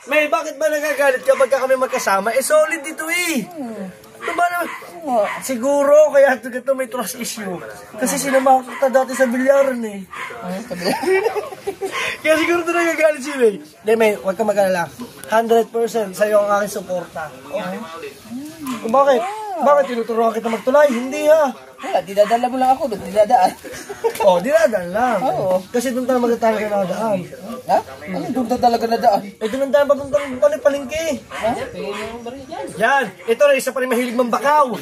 May, bakit ba nagagalit kapag kami magkasama? Eh, solid dito eh. Ito ba naman? Siguro, kaya ito may trust issue. Kasi sinama kita dati sa bilyaran eh. Kaya siguro ito nagagalit si May. Hindi, May, huwag ka mag-alala. 100% sa'yo ang aking suporta. Bakit? Bakit tinuturuan kita magtulay? Hindi ha. Wala, dinadala mo lang ako, doon dinadaan. Dinadaan lang. Oo. Kasi doon tayo magtatalaga na daan. Ha? Ano doon talaga nadaan? Doon tayo papuntang palengke. Ha? Tingin mo ba rin yan? Yan, ito na isa pa rin mahilig mambakaw.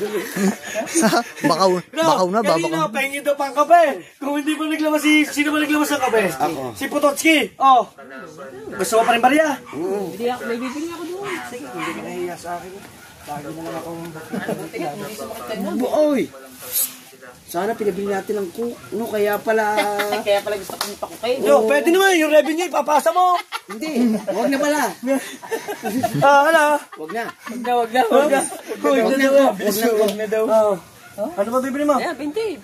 Bakaw na ba? Kanina, pahingin daw pang kape. Kung hindi pa naglamas sino ba naglamas ng kape? Ako. Si Pototski. Gusto mo pa rin bariya? Hindi ako, may bibili ako doon. Sige, hindi ka nahiya sa akin. Lagi na lang akong... Oy! Sana pinabili natin ng kaya pala... Kaya pala gusto kong pakukay. Yo, pwede naman yung revenue, ipapasa mo. Hindi, huwag na pala. Ano? Huwag na. Wag na. Huwag na daw. Ano ba bibili mo? Ayan, binti.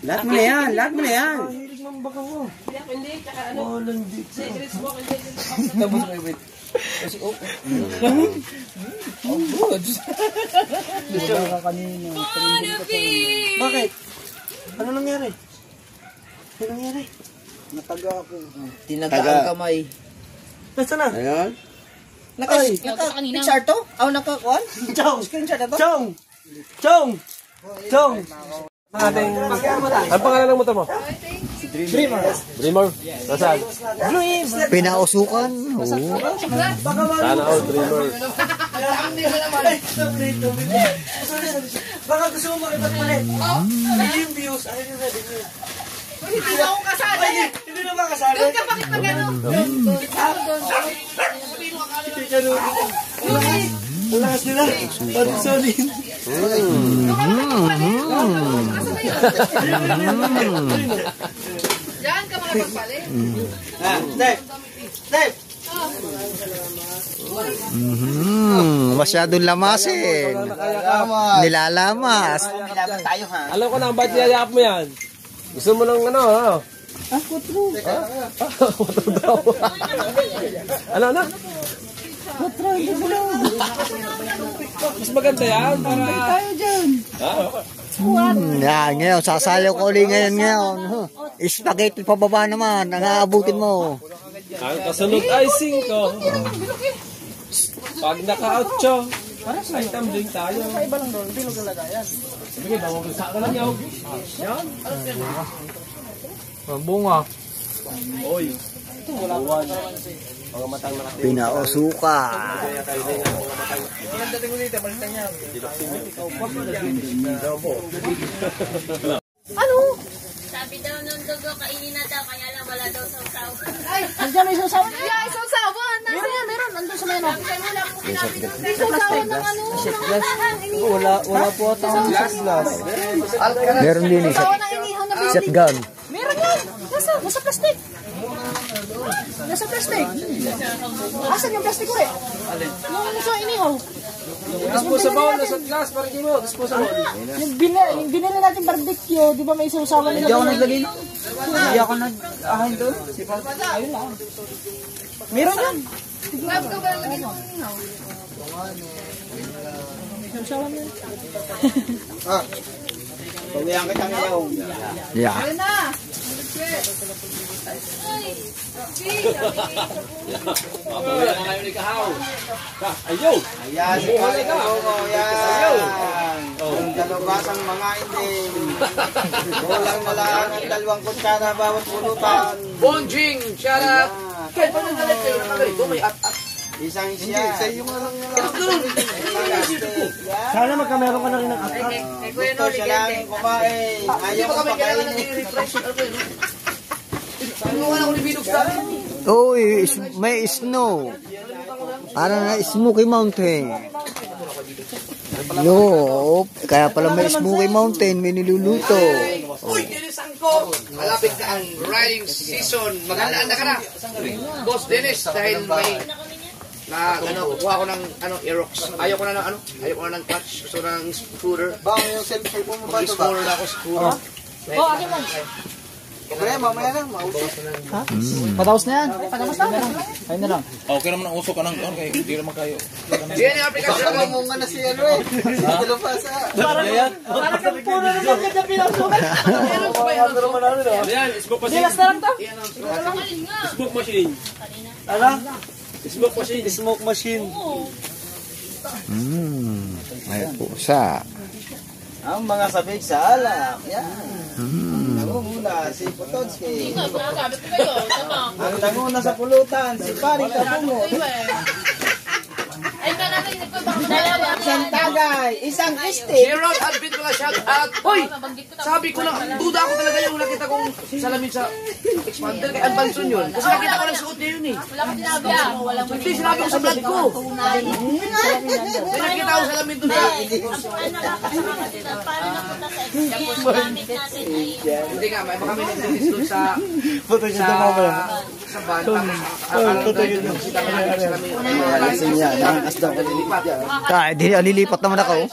Lahat mo na yan. Mahilig mambakaw ko. Hindi, tsaka ano. Walang dito. Tapos may wait. Kasi, good. Gusto ka kanina. Bakit? Ano nangyari? Nataga ako. Tinaga ang kamay. Nasaan na? Ayan. Naka-picture to? Nakakuhan? Chong! Screenshot na to? Chong! Ang pangalan ng motor mo? Dreamer. Nasaan? Pinausukan. Sana all Dreamer. Baka gusto mo makipagpalit. Hindi yung views, ano yung revenue. Hindi na ako kasali. Hindi na ba kasali? Doon ka bakit mag-ano? Ang lakas nila. Pati solid. Diyan ka makapagpalit. Step! Masyadong lamasin. Nilalamas. Tayo ha. Alam ko na, ba't niyayakap mo yan? Gusto mo ng ano, ha? Kutro. Kutro daw. Ano na? Kutro, hindi mo lang. Mas maganda yan para... Tayo dyan. Yan, ngayon, sasali ko ulit ngayon. Spaghetti pababa naman, ang aabutin mo. Ang kasunod ay 5. Pag naka-8, ay tumbling tayo. Iba lang doon, bilog talaga yan. Sige, bawagsa ka lang yaw. Yan. Ang bunga. Oy. Mga matang nakatin. Pinausukan. Pagdating mo dito, balitan niya. Ano? Sabi daw nung dugo, kainin na daw, kaya lang wala daw sa usaw. Nandiyan may susawan. Yeah, isang sawan. Meron. Nandun sa meno. Isang sawan ng ano. Wala po ata ang glass. Meron din eh. Sawan ng inihaw na bibi. Shotgun. Meron yan. Nasa plastic. Nasa plastic. Asan yung plastic ko eh? Yung sa inihaw. Disposable, nasa glass, parang mo. Disposable. Yung binili natin barbecue, di ba may susawan nila? Hindi ako nagdalino. Hindi ako nag-ahain doon. Ayun lang. Meron yan. Grab ka ba lagi ng inihaw? Susawan yan. Pawihan kita ngayon. Yeah. Ayun na. Papawihan na ngayon ni Kahaw. Ayaw! Ayan, yan. Ang dalawasang mga inding. Kulang na lang ang 2 kutsara bawat pulutan. Bonjing! Shut up! Kahit pa nagalit kayo, nakagalito, may at-at. Isang siya. Sa iyo nga lang Sana magkameron ka na rin ng akat. Gusto siya lang kumain. Ayaw ko pakainin. Uy, may snow. Parang na Smoky Mountain. Yo, kaya pala may Smoky Mountain, may niluluto. Uy, Denisan ko! Malapit ka ang riding season. Magandaan na ka na. Boss Dennis, dahil may kuha ko ng Aerox. Ayaw ko na ng clutch. Gusto ko na ng scooter. Bang yung cellphone mo ba ito ba? Mag-score na ako scooter. Oh, akin lang. Okay, mamaya lang, mausap. Padaos na yan. Padaos na. Ayun na lang. Okay naman ang usok ka ng kaya hindi naman kayo. Yan yung aplikasyon. Baka mo nga na si ano eh. Talupasa. Parang kang puno naman ka na pinasukan. Yan, smoke machine. Dilas na lang to. Smoke machine. Ano? Smoke machine. Smoke machine. May pusa. Ang mga sabik sa alak. Yan. Nangunguna si Potonsky. Sabi ko kayo, tama. Ang nanguna sa pulutan, si Pari Kabungo. Ay, natin, dalawa. Isang tagay, isang Si istik. Rod Alvin ko lang shout out. Hoy! Sabi ko lang, duda ako talaga yung nakita kong salamin sa expander kay Albanson yun. Kasi nakita ko lang suot niya yun eh. Wala ko sinabi ah. Wala mo Hindi, sinabi ko sa vlog ko. May nakita ko salamin doon sa... Paano napunta sa experience gamit natin ay Hindi nga, baka may nagtitis doon sa... Puto siya tumama. Sa van. Puto yun. Lilipat naman ako.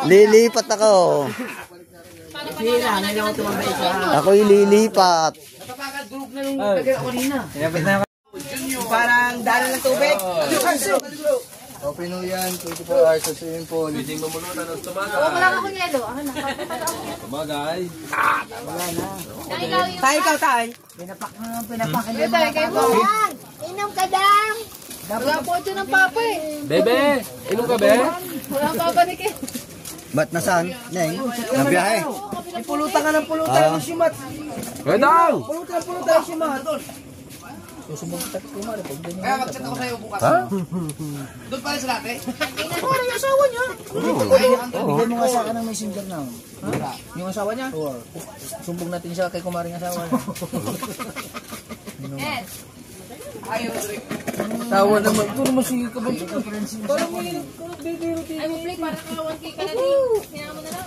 Lilipat ako. Ako'y lilipat. Napapagad group na nung nagkaya ako kanina. Parang dala ng tubig. Open mo yan, 24 hours sa swimming pool. Hindi mamulutan ng tumaga. wala ka kung yelo. Ako na. Tumagay. Tayo ikaw, tayo. Inom ka dang. Wala po dyan ng papa eh. Bebe, inom ka be? Wala papa ni Kim. Ba't nasaan? Neng? Nabiyahe. Pulutan ka ng pulutan ng simat. Wedang! Pulutan ng simat. Kaya mag-chat ako sa'yo bukas. Doon pala sa latte. Wala yung asawa niya. Bigay mo nga sa akin ng messenger na. Yung asawa niya? Oo. Sumbong natin siya kay kumaring asawa niya. Ayaw, Rick. Tawa naman. Ito naman sige ka ba? Ay, mo play para kawan kay Kanadi. Hinama mo na lang.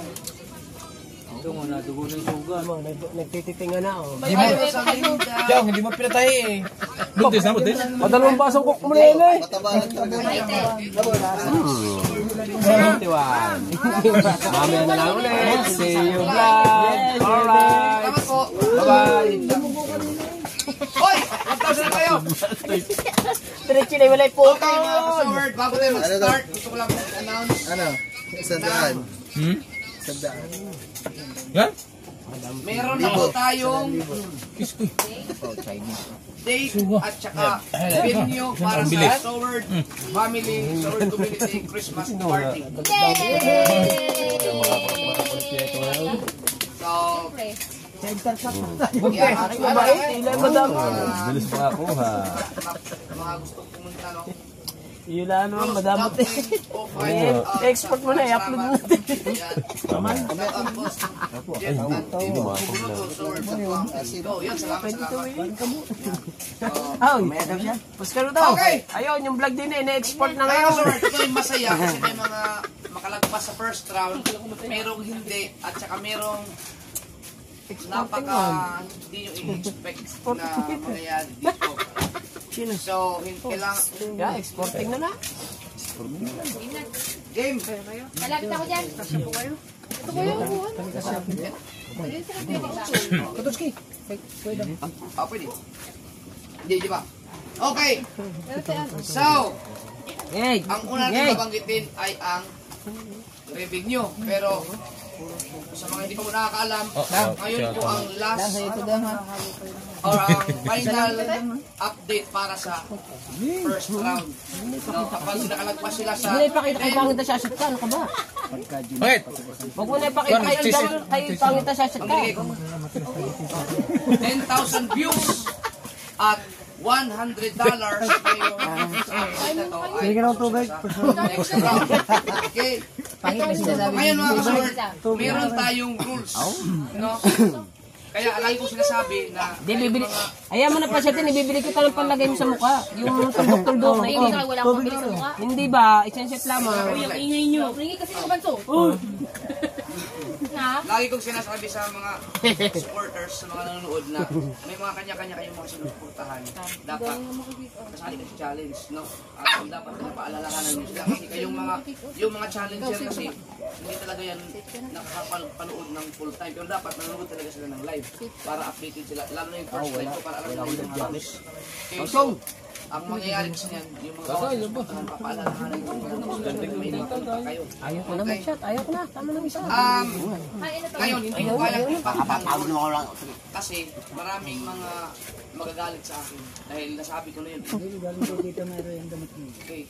Ito nga na, dugo na yung suga. Nagtititinga na oh. Jong, hindi mo pinatay eh. Buntis na, buntis. Padalawang basong kok mo na yun eh. Mamaya na lang ulit. See you vlog. Alright. Salamat po. Bye-bye. Hoy! 1,000 na kayo! Diretso na walay po. Okay, mga ka-sword, bago tayo mag-start, gusto ko lang announce Ano? Sandaan. Yan? meron na po tayong date at saka venue para sa Sword Family, Sword Community Christmas Party. So, Bilis pa ako ha. mga gustong pumunta, no? Yun lang naman, madamot eh. Export mo na, i-upload mo natin. Puskaro daw. Okay. Ayun, yung vlog din eh, na-export na Ngayon, ngayon. sir, ito yung masaya kasi may mga makalagpas sa first round, merong hindi, at saka merong napaka hindi yung in-expect na mangyayari dito. So, kailangan... Yeah, exporting na na. Game! Malapit ako dyan. Ito ko yun. Kutuski. Pwede. Hindi, di ba? Okay! So, ang una natin babanggitin ay ang revenue. Pero, sa mga hindi pa mo nakakaalam, ngayon po ang last or ang final update para sa first round. No, kapag nakalagpas sila sa... Hindi na ipakita kay pangit na sasat ka. Ano ka ba? Bakit? Huwag mo na ipakita kay pangit na sasat ka. 10,000 views at $100 ngayong update na to ay next round. Okay? Ngayon mga kasword, meron tayong rules. No? Kaya lagi kong sinasabi na Bibili. Ayaw mo na pa siya din, ibibili kita ng panlagay mo sa mukha. Yung tuldok-tuldok na Hindi ka wala akong bilis sa mukha. Hindi ba? Isenset lamang. Yung ingay nyo. Ringi kasi sa banso. lagi kong sinasabi sa mga supporters, sa mga nanonood na may mga kanya-kanya kayong mga sinusuportahan. Dapat kasali ka sa challenge, no? Dapat paalalahanan nyo sila kasi yung mga challenger kasi hindi talaga yan nakakapanood ng full time. Pero dapat nanonood talaga sila ng live para updated sila. Lalo na yung first live ko para alam nila yung mga house. Okay, ang mangyayari kasi niyan, yung mga papaalalahanan ko may mapunta kayo. Ayaw ko na mag-shot. Ayaw ko na. Tama na isa. Ngayon, hindi ko kayang ipakapang kasi maraming mga magagalit sa akin dahil nasabi ko na yun. Okay.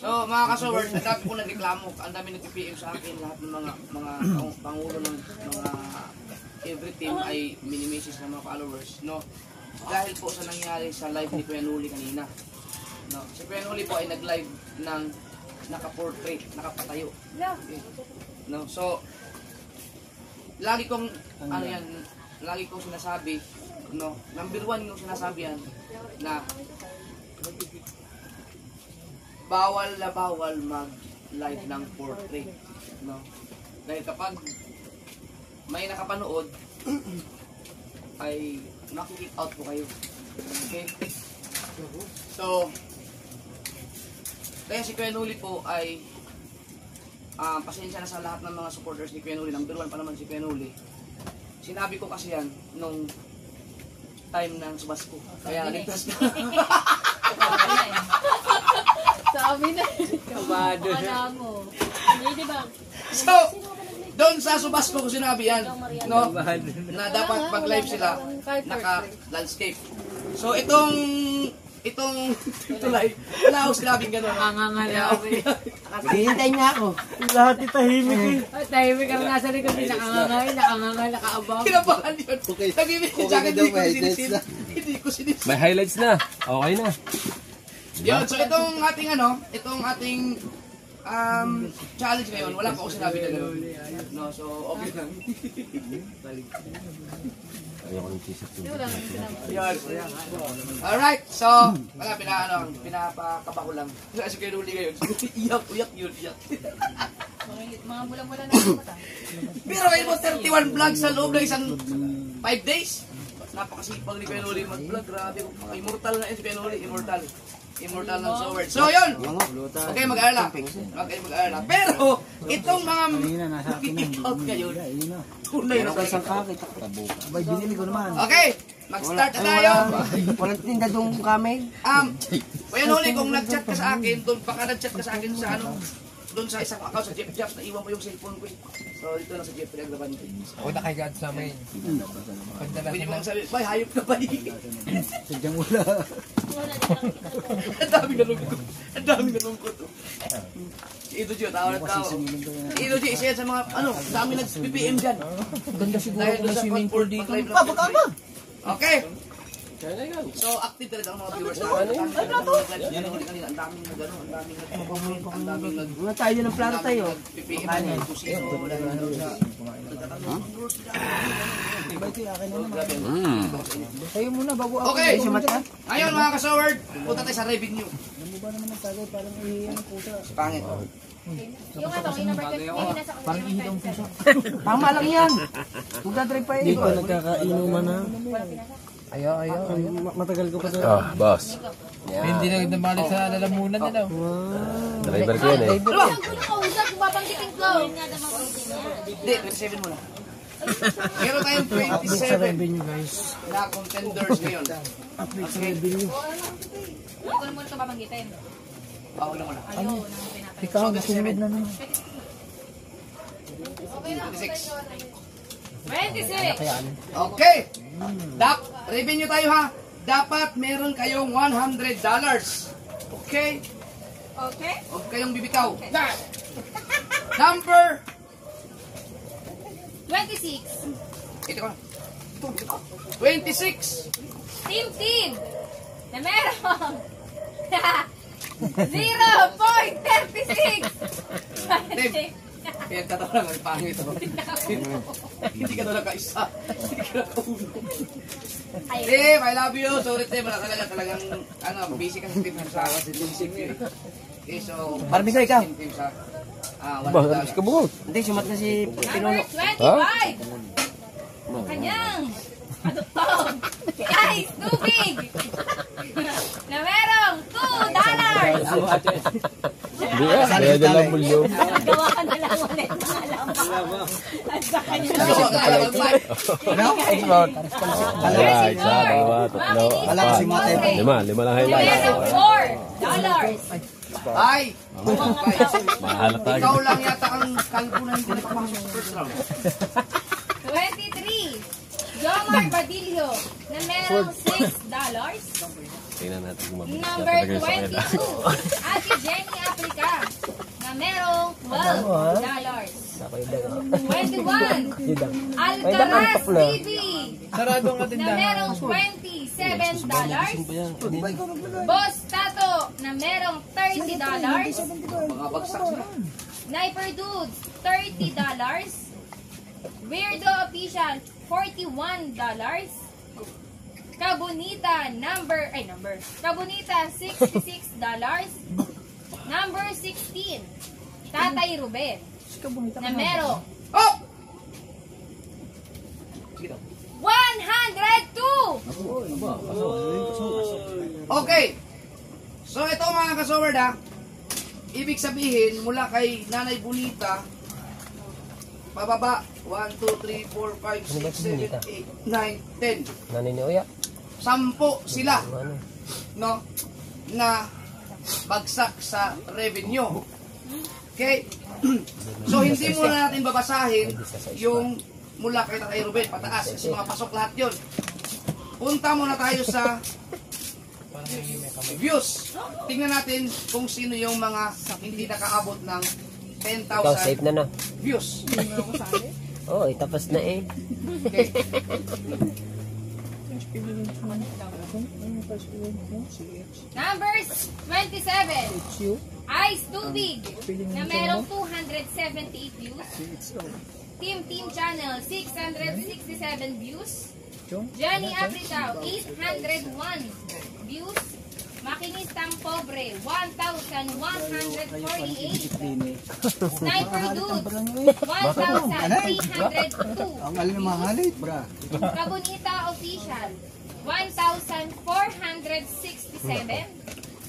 So mga kasowers, ang dami ko nagreklamo, ang dami nag-PM sa akin, lahat ng mga pangulo ng mga every team ay mini-message ng mga followers, no? Dahil po sa nangyari sa live ni Kuya Noli kanina. No? Si Kuya Noli po ay nag-live ng naka-portrait, nakapatayo. Okay. No? So, lagi kong lagi kong sinasabi, no, number 1 yung sinasabi yan na bawal mag-live ng portrait, no? Dahil kapag may nakapanood ay maki-kick out po kayo. Okay? So, kaya si Kuya Noli po ay pasensya na sa lahat ng mga supporters ni Kuya Noli. Number 1 pa naman si Kuya Noli. Sinabi ko kasi yan nung time ng subas ko. Kaya ligtas ka. Sabi na. Kabado na. Hindi ba? So, doon sa subas ko sinabi yan, no? Na dapat mag-live sila naka-landscape. So, itong live, wala ako sinabing gano'n. Hinintay niya ako. Lahat itahimik eh. Tahimik ang nasa likod. Nakangangay, nakaabang. Kinabahan yun. Nag-ibig sa akin, hindi ko sinisin. May highlights na. Okay na. Yun, so itong ating challenge ngayon, wala pa ako sinabi na gano'n. No, so okay lang. Ayoko ng t-shirt. Yun. Alright, so wala, pinapakaba ko lang. Kasi kayo nuli ngayon, uyak yun. Mga bulang-bulan na ako mata. Pero kayo mo 31 vlogs sa loob ng isang 5 days. Napakasipag ni Kuya Noli mag-vlog. Grabe, immortal na yun si Kuya Noli, immortal ng sword. So yun, okay, mag-aalala. Pero itong mga kick out ngayon, tunay na kayo. Abay, binili ko naman. Okay, mag-start na tayo. Walang tinda doon kami. Kuya Noli, kung nag-chat ka sa akin, baka nag-chat ka sa akin sa doon sa isang account sa Jeff Jobs, na iwan mo yung cellphone ko. So dito lang sa Jeff Pinaglaban. Ako nakagad sa amin. Pwede mo lang sabi, bay, hayop ka ba di? Sadyang wala. Ang daming nalungkot. Si Ido Gio, tao na tao. Si Ido Gio, isa yan sa mga, dami nag-PPM dyan. Ganda siguro Dahil kung may doon sa swimming pool dito. pag-live. Okay. So, active talaga ang mga viewers na. Ang daming Wala tayo ng plano tayo. PPM. Tayo muna bago ako. Okay. Ngayon mga kasoward, punta tayo sa revenue. Pangit. Yung number 20, nasa Parang ihidong puso. Tama lang yan. Magdadrive pa yun. Hindi pa nagkakainuman na. Ayaw. Matagal ko pa sa... Boss. Hindi na nabalik sa lalamunan nila. Driver ko yan eh. Ang kausap, kung babanggitin ko. Hindi, 27 muna. Meron tayong 27 na contenders ngayon. Update sa revenue. Hindi ko naman ito babanggitin. Bawal na muna. Ayaw nang pinapay. Ikaw, nasunod na naman. 26. 26! Okay. Revenue tayo ha. Dapat meron kayong $100. Okay? Okay? Huwag kayong bibitaw. Number 26. ito ko na. 26. Team! Na meron! 0.36! Kaya katawa lang ang pangit. Hindi ka talaga isa. Hindi ka nakaulo. Tim, I love you. Sorry Tim, talagang busy kasi Tim sa akin. Okay, so... Parmigo, ikaw. Tim sa Ba, alis ka bugot. Hindi, sumat na si Number 25. Kanyang adoptong ice tubig na merong $2. Hindi kaya dalang bulyo. Gawa ka na lang ulit mga lamang. At sa kanya Ayan, isa, dalawa, tatlo, apat, lima lang highlight. merong $4. Ay! Mahalata tayo. Ikaw lang yata ang kalbo na hindi nakapasok sa first round. 23. Jomar Badillo na merong $6. Tingnan natin kung mabilis na Number talaga yung sa kanila. 22. Ate Jenny Aplica na merong $12. 21. Alcaraz TV Saradong na merong $27. Boss Tato na merong $30. Mga bagsak sila. Sniper Dudes, $30. Weirdo Official, $41. Kabunita Kabunita, $66. Number 16, Tatay Ruben na merong Oh! 102. Okay. So ito mga kasoward ha. Ibig sabihin mula kay Nanay Bonita pababa 1, 2, 3, 4, 5, 6, 7, 8, 9, 10. Nanay ni Oya. 10 sila. No? Na bagsak sa revenue. Okay? So hindi muna natin babasahin yung mula kay Tatay Ruben pataas kasi mga pasok lahat yun. Punta muna tayo sa views. Tingnan natin kung sino yung mga hindi nakaabot ng Ikaw, safe 10,000 na na. views. Oo, tapos na eh. Okay. Numbers 27. Ice Tubig na merong 278 views. Team Channel 667 views. Johnny Africa 801 views. Makinistang Pobre 1,148. Sniper Dude 1,302. Ang alin ng mga halit, bra. Kabunita Official 1,467.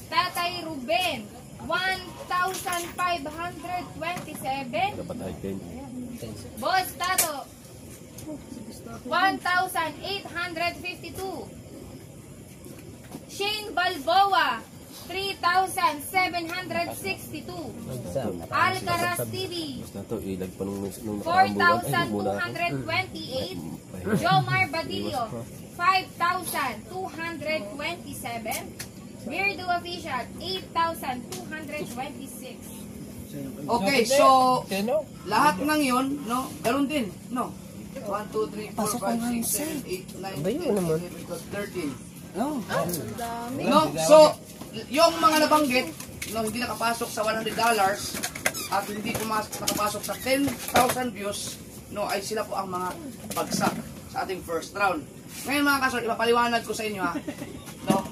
Tatay Ruben 1,527. Dapat high 10. Boss Tato 1,852. Shane Balboa 3,762. Alcaraz TV Basta ito, ilag pa nung 4,228. Jomar Badillo 5,227. Weirdo Official 8,226. Okay, so lahat ng yun, no? Ganun din, no? 1, 2, 3, 4, 5, 6, 7, 8, 9, 10, 11, 12, 13. No? So, yung mga nabanggit, no, hindi nakapasok sa $100 at hindi nakapasok sa 10,000 views, no, ay sila po ang mga bagsak sa ating first round. Ngayon mga kasol, ipapaliwanag ko sa inyo ha. No?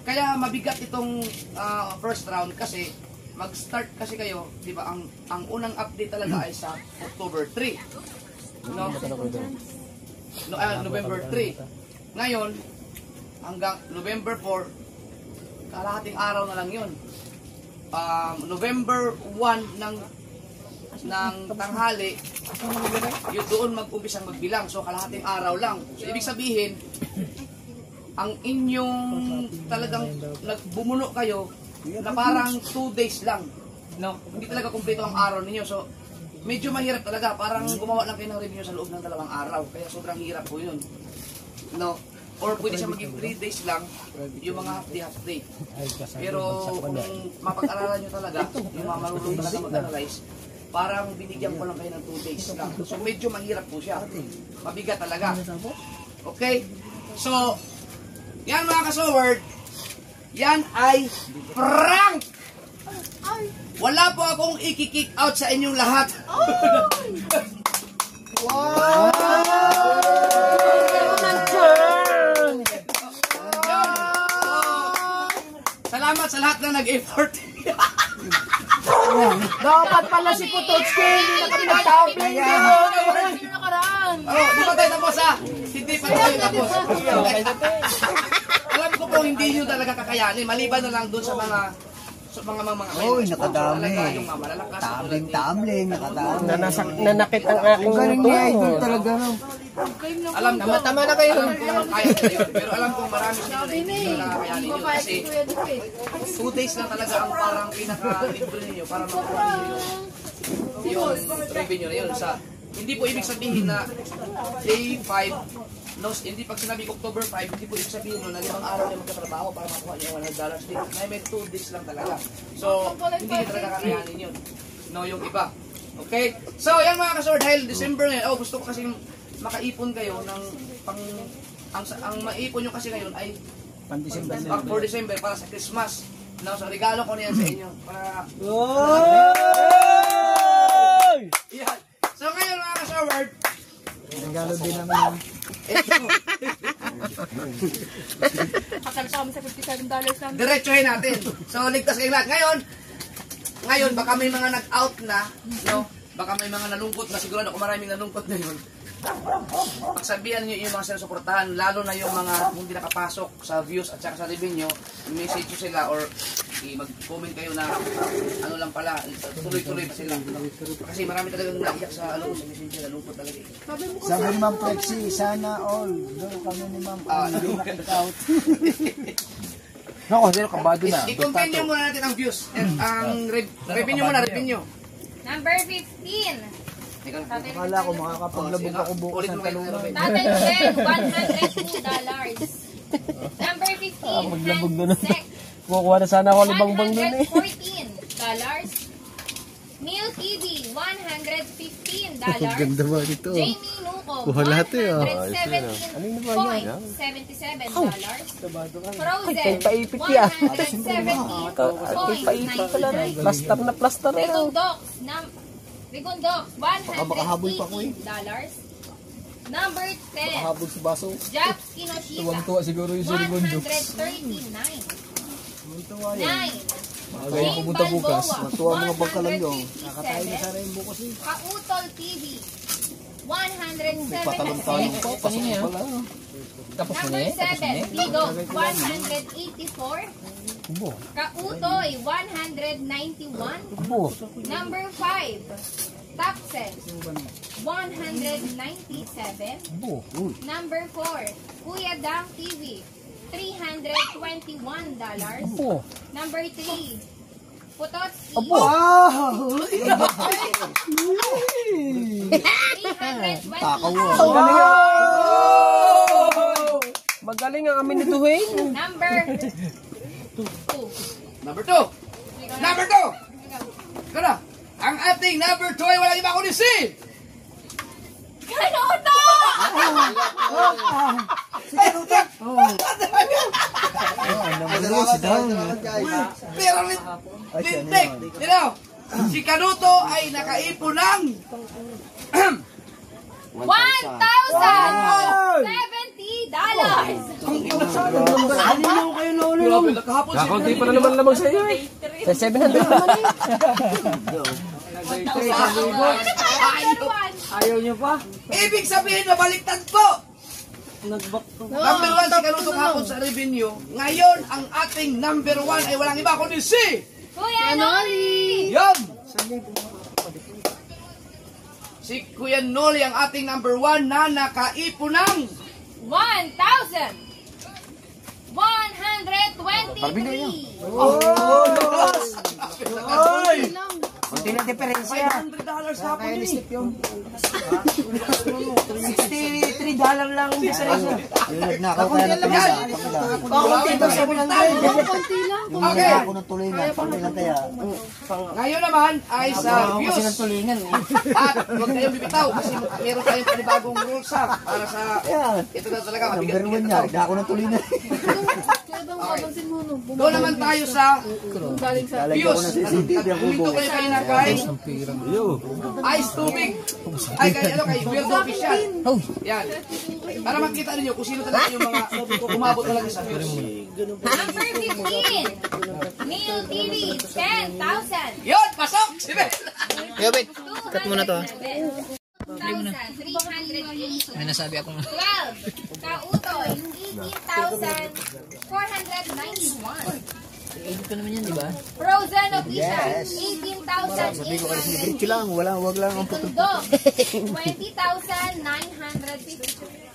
Kaya mabigat itong first round kasi mag-start kasi kayo, di ba, ang unang update talaga ay sa October 3. No? November 3. Ngayon, hanggang November 4, kalahating araw na lang yun. November 1 ng tanghali, yun doon mag-umpisang magbilang. So, kalahating araw lang. So, ibig sabihin, ang inyong talagang nagbumuno kayo na parang 2 days lang. No? Hindi talaga kumpleto ang araw ninyo. So, medyo mahirap talaga. Parang gumawa lang kayo ng review sa loob ng 2 araw. Kaya sobrang hirap po yun. No? Or pwede siya maging 3 days lang, yung mga half day. Pero kung mapag-aralan nyo talaga, yung mga marunong talaga mag-analyze, parang binigyan ko lang kayo ng 2 days lang. So medyo mahirap po siya. Mabigat talaga. Okay? So, yan mga kasoward, yan ay prank! Wala po akong i-kick out sa inyong lahat. Wow! Salamat sa lahat na nag-effort. Dapat pala si Putotski, hindi na kami nag-tabling yun. Di pa tayo tapos ha? Hindi pa tayo tapos. Alam ko po hindi nyo talaga kakayanin. Maliban na lang doon sa mga Uy, nakadami. yung malalakas. Tamling, nakadami. Nanakit ang aking Galing niya, idol talaga. Alam ko, Tama na kayo. alam ko kaya nyo yun. Pero alam ko marami sila na hindi nyo nakakayanin yun. Kasi 2 days lang talaga ang parang pinaka-libre ninyo para makuha ninyo yung revenue na yun. Hindi po ibig sabihin na day 5, no, hindi pag sinabi October 5, hindi po ibig sabihin na 5 araw na magkatrabaho para makuha niyo yung $100 din. May 2 days lang talaga. So, hindi nyo talaga kakayanin yun. No, yung iba. Okay? So, yan mga kasor, dahil December ngayon, gusto ko kasi makaipon kayo ng ang maipon nyo kasi ngayon ay for December para sa Christmas. No, so regalo ko niyan sa inyo. Para yan. So ngayon mga kasor, Regalo din naman. Kakalsa kami sa $57 lang. diretsuhin natin. So ligtas kayo lahat. Ngayon baka may mga nag-out na, no? Baka may mga nalungkot na, siguro kung maraming nalungkot na yun. Pagsabihan niyo yung mga sinusuportahan, lalo na yung mga hindi nakapasok sa views at saka sa revenue, message nyo sila or mag-comment kayo na ano lang pala, tuloy-tuloy pa sila. Kasi marami talagang naiyak sa sa messenger, nalungkot talaga. Sabi ni Ma'am Prexy, sana all. Doon kami ni Ma'am, hindi nakik-out. Ako, sino kabado na. I-continue muna natin ang views. Ang revenue muna, revenue. Number 15. Akala ko makakapaglabog ako bukas ng talungan. Tatay Jen, $102. Number 15, maglabog na. Sec, Kukuha na sana ako libang-bang dun eh. $114. Meal TV, $115. Ganda ba dito? Jamie Nuko, Kuha lahat eh, oh. $117.77. Frozen, paipit yan. $170.99. Plaster na plaster eh. Rigondox, $118. Number 10, Habol sa baso. Japs Kinoshita, Tuwang-tuwa siguro yung Rigondox. $139. 9. Magaling pumunta bukas. Matuwa mga bangkalang yun. Nakatayo na sa rainbow kasi. Kautol TV, $177. Tapos na Number eh. 7, Dido, $184. Kautoy, $191. Number 5, Tapsen, $197. Number 4, Kuya Dang TV, $321. Number 3, Putotski, $320. Magaling ang amin nituhin. Number 2. Number 2. Number 2. Kada, ang ating number 2 ay walang iba kundi si Kanuto! Pero lintik. Si Kanuto ay nakaipon ng $1,070. Kakunti pa na naman lamang sa iyo eh. Sa 700 naman eh. Ayaw niyo pa? ibig sabihin na baliktad po. Number 1 si Kanuto kahapon sa revenue. Ngayon, ang ating number 1 ay walang iba kundi si Kuya Noli! Yum! Si Kuya Noli ang ating number 1 na nakaipon ng $1,123. Kunti na diferensya. $500 hapon yun. $63 lang ang diferensya. Nakaw kaya na tuloy na. Kunti ba 700? Yung nangako ng tuloy na. Pangilan kaya. Ngayon naman ay sa views. At huwag kayong bibitaw kasi meron tayong panibagong rules ha. Para sa ito na talaga Number 1 mabigat-bigat niya. ito. Nangako ng tuloy na. Doon naman tayo sa Lalagyan ko ng CCTV ang Huminto kubo. kayo kayo na kay Ice Tubig. Ay kay Weirdo Official. Yan. Para makita ninyo kung sino talaga yung mga umabot talaga sa views. Number 15. Neil TV, 10,000. Yun, pasok! Sige! Yo, wait. Cut mo na to. 2,380. May nasabi ako. 12. Kautoy, 18,491. Edit pa naman yan, di ba? Frozen Official, 18,800. Diretso lang, wag lang ang putol. Tundog, 20,950.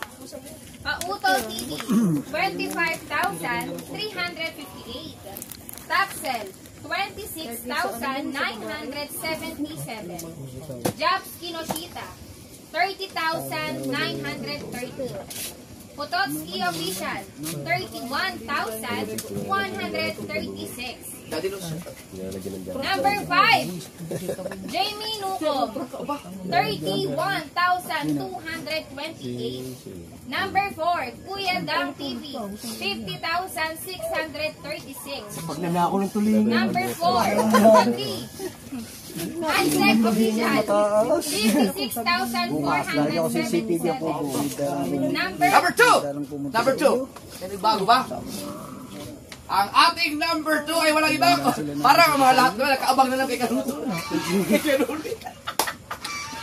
Pauto TV, 25,358. Tapsel, 26,977. Jobs Kinoshita, 30,930. Pototski Official, 31,136. Number 5, Jamie Nukom, 31,228. Number 4, Kuya Dam TV, 50,636. Pag nanako ng tulingan. Number 4, 3, Ansek Official, 56,477. Number 2! Number 2. Yan bago ba? Ang ating number 2 ay walang iba. Parang ang mga lahat na nakaabang na lang kay Kanuto.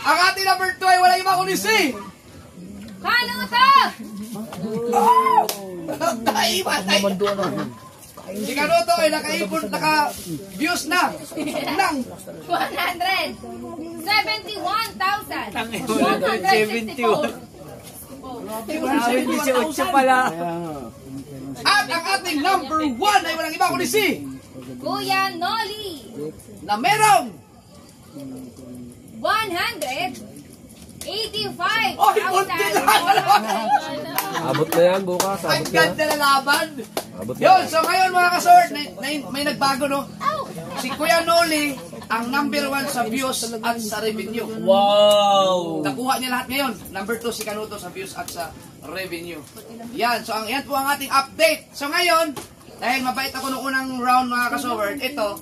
Ang ating number 2 ay walang iba kundi si Kanuto! Si Kanuto ay naka-views na ng 171,274. pala. at ang ating number 1 ay walang iba kundi si Kuya Noli, na merong 185,000. konti lang! Abot na yan bukas. Ang Abot na. ganda na laban. Abot na. Yun, so ngayon mga kasort, may nagbago no. Si Kuya Noli ang number 1 sa views at sa revenue. Wow! Nakuha niya lahat ngayon. Number 2 si Kanuto sa views at sa revenue. Yan, so yan po ang ating update. So ngayon, dahil mabait ako nung unang round mga kasort, ito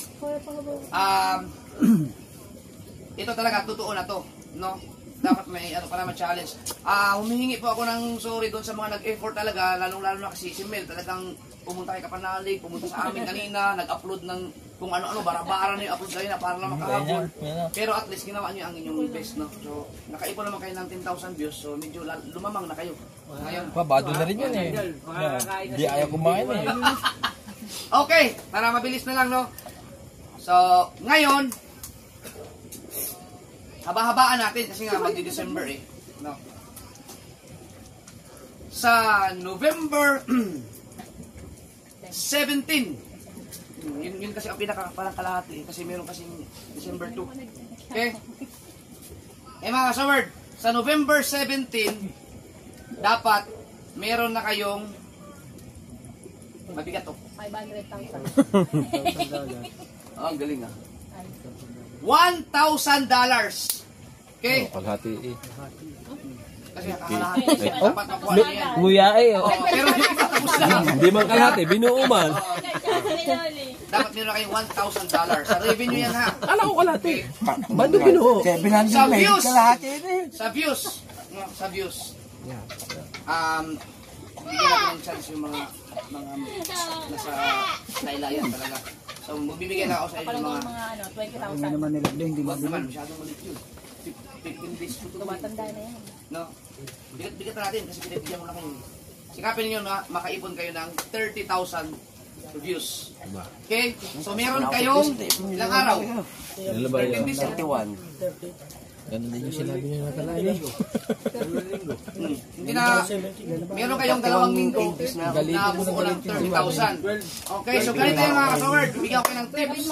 talaga, totoo na to. No? Dapat may pa naman challenge. Humihingi po ako ng sorry doon sa mga nag-effort talaga, lalong-lalo na kasi si Mel talagang pumunta kay Kapanalig, pumunta sa amin kanina, nag-upload ng kung ano-ano, bara-bara na yung upload kanina para lang makahabol. Pero at least ginawa niyo ang inyong best, no? So, nakaipon naman kayo ng 10,000 views, so medyo lumamang na kayo. Ngayon, Pabado na rin yun eh. Hindi ayaw kumain eh. okay, para mabilis na lang, no? So, ngayon, haba-habaan natin kasi nga magdi-December eh. No? Sa November 17, yun kasi ang pinaka-parang kalahati eh, kasi meron kasing December 2. Okay? Mga kasaward, sa November 17, dapat meron na kayong mabigat to. 500,000. Ang galing ah. $1,000. Okay? Paghati eh. Kasi kakalahati. Dapat makuha na yan. Nguya eh. Oh, pero hindi pa tapos lang. Hindi man kalahati, binuo man. Dapat meron kayong $1,000. Sa revenue yan ha. Ala ko kalahati. Bando binuo. Sa views. Sa views. No, sa views. Bigyan natin ng chance yung mga nasa laylayan talaga. So, magbibigay na ako sa inyo ng mga 20,000. wag naman, masyadong ulit yun. 15 days po ito. Tumatanda na yan. No? Bigat natin kasi pinabigyan mo na kayo. Sikapin niyo na makaipon kayo ng 30,000 views. Okay? So, meron kayong ilang araw? Ano ba 13 yan? days. 31. Ganun din yung sinabi niya nakalain. Hindi na, meron kayong 2 linggo na buo ng 30,000. Okay, so ganito yung mga kasaward. Bigyan ko kayo ng tips.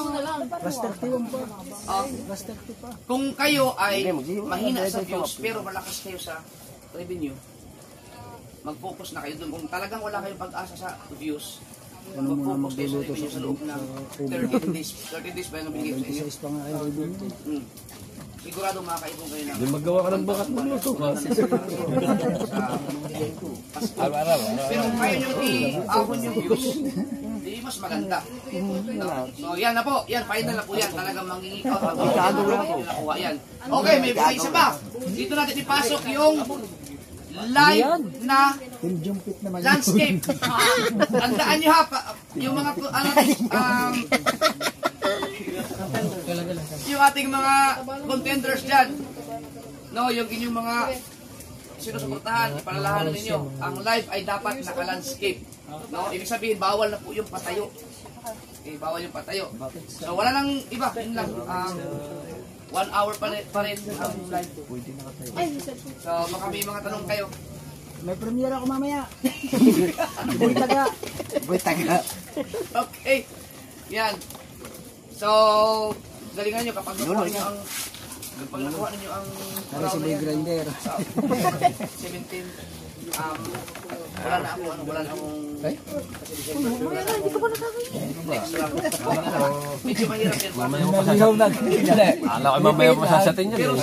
Kung kayo ay mahina sa views pero malakas kayo sa revenue, mag-focus na kayo dun. Kung talagang wala kayong pag-asa sa views, mag-focus kayo sa revenue sa loob ng 30 days. 30 days ba yung nabigay sa inyo? Sigurado makakaipon kayo na. Hindi magawa ka ng bakat mo luto. Araw-araw. Pero kung kaya nyo i-ahon yung views, di mas maganda. So yan na po, yan, final na po yan. Talagang mangingi-out. Nakuha yan. Okay, may isa pa. Dito natin ipasok yung live na landscape. Tandaan nyo ha, yung mga yung ating mga contenders dyan, no, yung inyong mga sinusuportahan, ipanalahanan ninyo, ang live ay dapat naka-landscape. No, ibig sabihin, bawal na po yung patayo. Okay, bawal yung patayo. So, wala nang iba, yun lang. 1 hour pa rin ang live. So, baka may mga tanong kayo. May premiere ako mamaya. Boy taga. Okay. Yan. So, galingan nyo kapag nakuha ninyo ang Sa boy grinder. 17. Wala na akong hindi ko pa medyo mahirap yan. Mamaya mo pasasatin. Alam ko mamaya mo pasasatin yan. Pero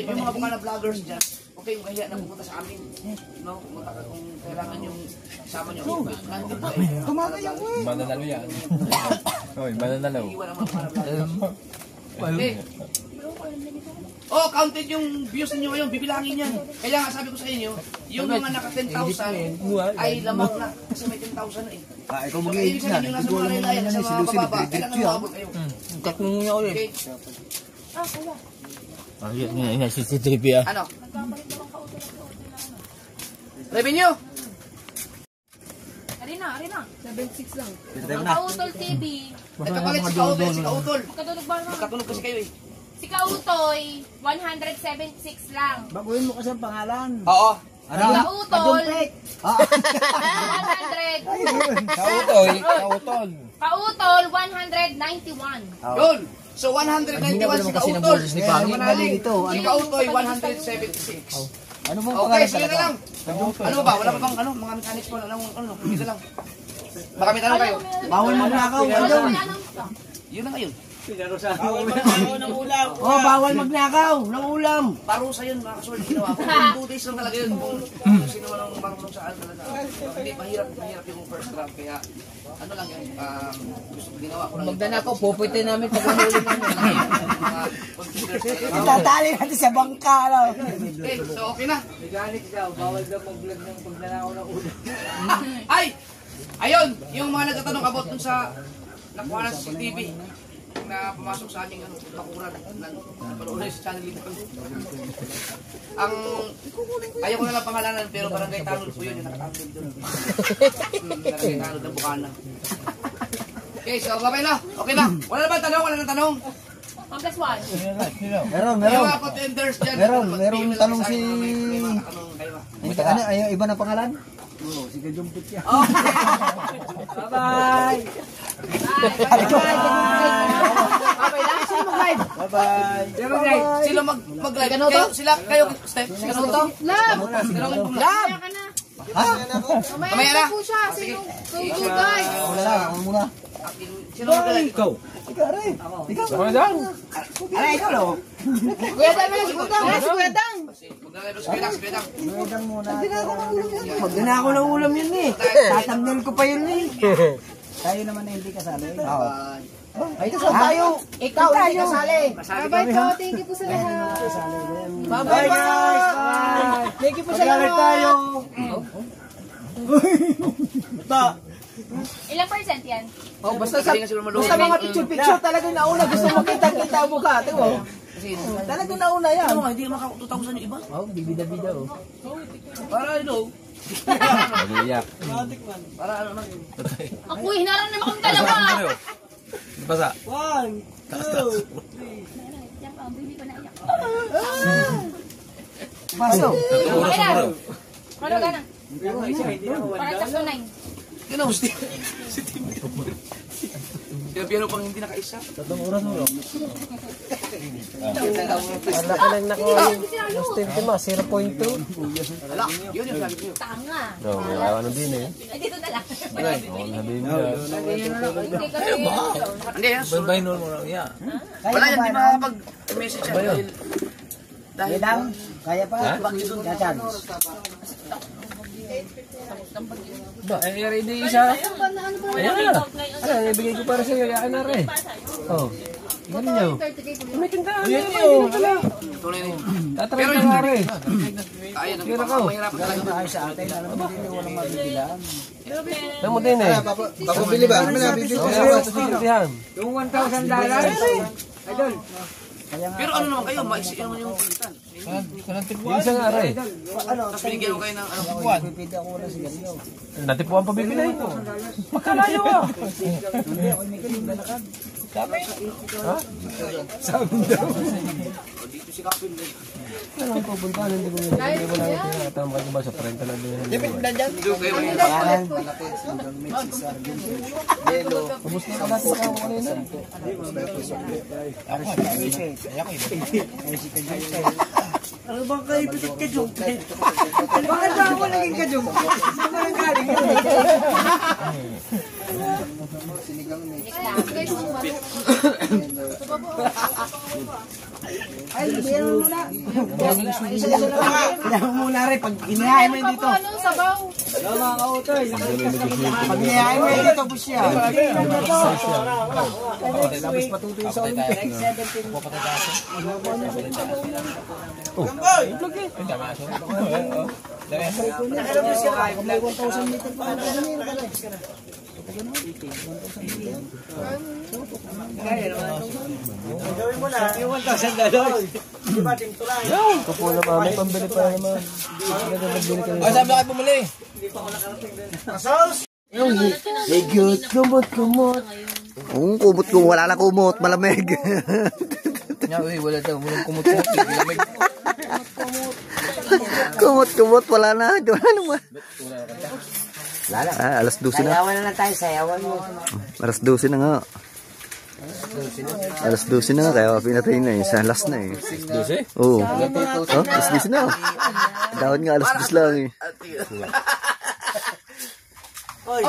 yung mga bunga na vloggers dyan, okay, mahiya na pumunta sa amin. No? Pumunta ka kung kailangan yung kasama nyo. Kumakayaw ko eh. Mananalo yan. Oy, mananalo. Iwan ang mga vloggers. Okay. Oh, counted yung views niyo ngayon, bibilangin yan. Kaya nga sabi ko sa inyo, yung mga naka 10,000 ay lamang na. Kasi may 10,000 na eh. Ikaw Ibig sabihin yung nasa mga laylayan, nasa mga bababa, kailangan mababot kayo. Tatlong niya ulit. Okay? Ah, yan, CCTV ah. Ano? Revenue? Arena. 76 lang. Kautol TV. Nagkapalit si Kautol. Katulog ba naman? Magkatunog kasi kayo eh. Si Kautoy, 176 lang. Baguhin mo kasi ang pangalan. Oo. Kautol, 100. Kautol, 191. Yun. So 191 si Kautol. Manalig ito. Si Kautoy, 176. Ano mo Okay, sige na lang. Ano ba? Wala pa bang mga mechanics mo? Ano? Dito lang. Baka may tanong kayo. Bawal magnakaw. Yun na ngayon. Oh, bawal magnakaw ng ulam. Parusa yun mga kasul. Ginawa ko. 2 days lang talaga yun. Kung sino man ang marunong saan talaga. Hindi, mahirap yung first round. Kaya ano lang yun. Gusto ginawa ko lang. Magdanakaw, puputin namin pag-uuli namin. Mga considers talaga. Itatali natin sa bangka. Okay, so okay na. Mechanics daw, bawal daw mag-vlog ng pagnanakaw ng ulam. Ay! Ayun! Yung mga nagtatanong about dun sa nakuha na sa CCTV na pumasok sa aming bakuran ng napanood sa channel dito. Ang ayaw ko na lang pangalanan pero barangay Tanod po yun yung nakatanggal doon. Barangay Tanod ng Bukana. Okay, so babay na. Okay na. Wala na ba tanong? Wala na tanong? 1 plus 1. Meron. Yung mga contenders dyan. Meron tanong si... May mga tanong kayo. Ano, iba na pangalan? Oo, sige jumpit yan. Bye-bye! Bye-bye lang, sino mag-live? Bye-bye. Sino mag-live? Sila mag-live. Sila kayo, Steph. Sila to? Lab! Lab! Ha? Mamaya na. po siya. Sino? Guys. Wala lang, ako muna. Sino mag-live? Ikaw. Sama dyan. Ano, ikaw lo? Kuya Dang, si Kuya Dang. Mag-live sa Kuya. Magandang muna. Magdanakaw ng ulam yun eh. Tatamnil ko pa yun eh. Tayo naman na hindi kasali. Oo. Ay, kasali tayo. Ikaw hindi kasali. Bye po. Thank you po sa lahat. Bye guys. Bye. Thank you po sa lahat. Tayo. Ilang percent yan? Oh, basta mga picture talaga nauna gusto mo kita ang mukha, tingnan mo. Talaga nauna yan. Ano, hindi maka 2,000 yung iba? Oh, bibida-bida oh. Para ano? Mag-iyak. Para ano na? Ako, hinarang naman kami dalawa. Di pa sa? 1, 2, 3. Yan pa, hindi ko naiyak. Pasok. Okay na. Ano ka na? Parang sakto 9. Kaya na, si Tim. Kaya piano pang hindi nakaisa. Tatlong oras mo. Wala ka lang nakuha yung stinty mo, 0.2. Ala, yun yung sabi ko. Tanga. Oo, may awa na din eh. Ay, dito na lang. Oo, nabihin mo. Hindi kasi. Hindi, yan. Babayin mo lang yan. Wala yan, di makakapag-message yan. Dahil lang, kaya pa. Kachan. Ba, ay ready isa. Ayan na. Ano, ibigay ko para sa'yo. Yan na rin. Oh. Ganyan. 30K po. May tindahan yan yun. Tunay na yun. Tatry ka nga rin. Kaya nang mahirapan talaga. Ay, sa atin, alam mo din yung walang mabibilan. Alam mo din eh. Papabili ba? Ano na, bibili ko Sa siya. securityhan. Yung $1,000. Idol. Pero ano naman kayo, maiksi naman yung pintan. Yung isa nga rin. Tapos binigyan ko kayo ng ano. Pipili ako na sigarilyo. Natipuan pa bibili ko. Magkalayo ah. Hindi, ako may kalimba na kan. Ha? Dito si Kapin din. Ano ang pupuntahan? Hindi ko nilagay. Wala nang tinatamang ka ba sa 30 na din. Doon kayo may Kumusta ka natin ako kanina? Ano bang kaibigat ka, Jungkit? Bakit ba ako naging kajong? Saan ba nang galing? Ay, biyan mo muna. Biyan mo muna rin. Pag inihain mo yun dito. Ano, sabaw? Mga kautoy. Pag inihain mo yun dito, bush yan. Labis patutoy sa Olympics. Nakalabas siya. Kung may 1,000 meter pa. Gawin mo na, yung $1,000. Di ba, tinto lang. Ito po naman. May pambili pa naman. Nagbili ka Ay, sabi na kayo bumili. Sauce! Kumot. Oo, kumot ko. Wala na kumot. Malamig. Wala daw. Walang kumot-kumot. Kumot. Wala na. Wala naman. Ah, alas 12 na. Sayawan na lang tayo. Sayawan mo. Alas 12 na nga. Alas 12 na nga. Kaya pinatay na eh. Sa last na eh. 12? Oo. Oh, alas 12 na. Dahon nga alas 12 lang eh. Oy!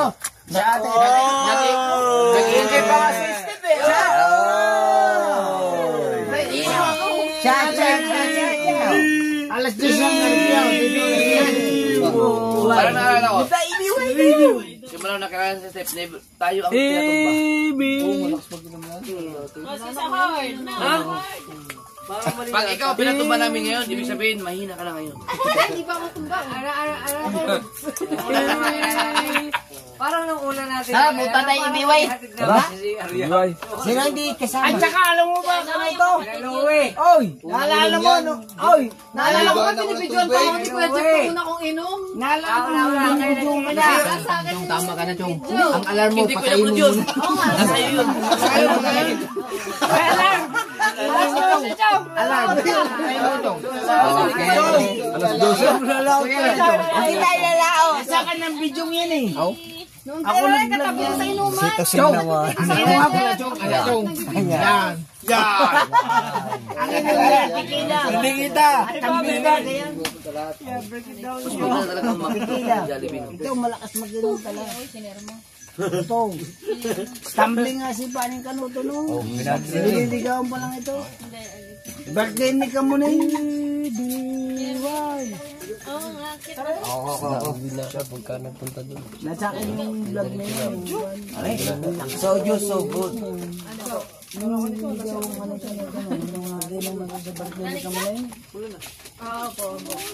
Nag-iingay pa nga si Steve eh. Chat. Alas 10 lang nagbiyaw. Parang naalala ko. Simula na kailangan sa step, tayo ang pinatumba. Pag ikaw pinatumba namin ngayon, ibig sabihin, mahina ka na ngayon. Hindi pa ako tumba. Parang nung una natin. Buta tayo ibiway. Iway. Sino hindi kasama? At saka alam mo ba kung ito? Oy! Naalala mo? Oy! Naalala ko pa pinipidyoan pa ako ni Kuya Jeff kung una kong inom. Naalala ko na pinipidyoan ka na. Chong, tama ka na, Chong. Ang alarm mo, Hindi ko patayin mo yun yun. muna. Oo nga. Nasa iyo yun. Alarm! Alarm! Alas 12. Hindi tayo lalao. Sa akin ng bidyong yan eh. Noong ako nag-vlog yan. Sa inuman. Sing naman. Yan. Hindi kita. Mas maganda talagang Jollibee. Ito, malakas mag-inom talaga. Ito. Stumbling nga si Paning Kanuto nung. Nililigawan pa lang ito. Birthday ni ka muna yung diway. Oo nga. Hindi na siya pagka nagpunta doon. Nasa akin yung vlog na yun. So good. Yung nililigawan ano siya na gano'n. Yung mga gano'n sa birthday ni ka muna yun.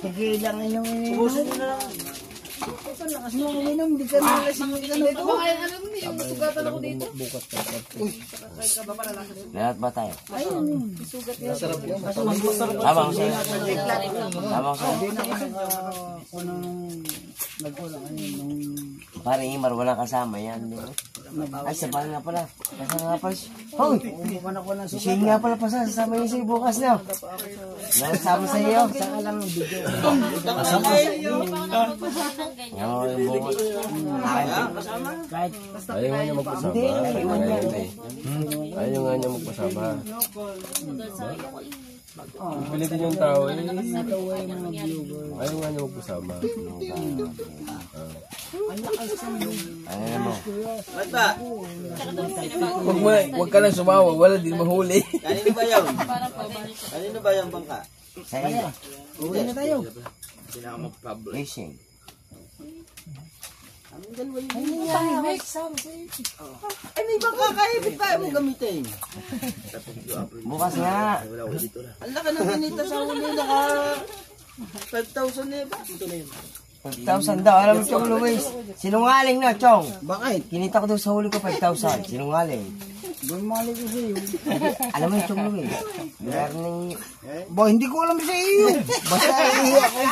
Tigilang inyong ininom. Puso mo na lang. Ito, lakas mo uminom. Hindi ka nalasing yung gano'n ito. Baka yung sugatan ako dito. Lahat ba tayo? Ayun yun. Tama ko sa'yo. Tama ko sa'yo. Hindi na ako nagkulang nung Parang Imar, walang kasama yan. Di ba? Ay, sabay nga pala. Kasama nga pala siya. Hoy! umupan ako ng Siya nga pala pa sa sasama niya sa'yo bukas na. Nasama sa iyo. Saka lang ng video. Oo, yung bukas. Kahit Ayaw nga niya magpasama. Ayaw nga niya magpasama. Pilitin yung tao eh. Ayaw nga niya magpasama. Ano mo? Huwag ka lang sumawa, wala din mahuli. Kanino ba yan? Kanino ba yung bangka? Sa iyo. uwi na tayo. Fishing. Ay, may baka kahit kaya mo gamitin. Bukas nga. Ang laki ng ganito sa huli, naka 5,000 na ba? 5,000 daw. Alam mo, Chong Luis. Sinungaling na, Chong. Bakit? Kinita ko doon sa huli ko 5,000. Sinungaling. Bumalik ko sa iyo. Alam mo yung Chong Luis. Meron ng... Ba, hindi ko alam sa iyo. Basta iiyak ako.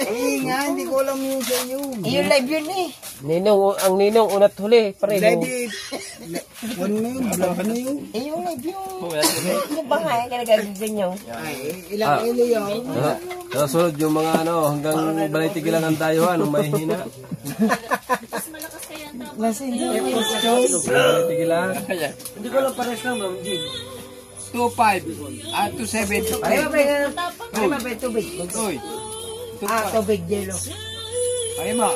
Eh nga, hindi ko alam yung sa iyo. Yung live yun eh. Ang ninong unat huli, pareho. Ready. Ano na yun? Vlog na yun. Yung live yun. Yung ba nga, kaya nagagagin nyo. Ay, ilang ilo yun. Nasunod yung mga hanggang balay-tigilan ng dayuhan, nung may hina. Balay-tigilan. Hindi ko lang pares lang, Ma'am Jim. 2.5 at 2.7. Pareho ba yung tubig? Uy. Tubig, yelo. Ay mo.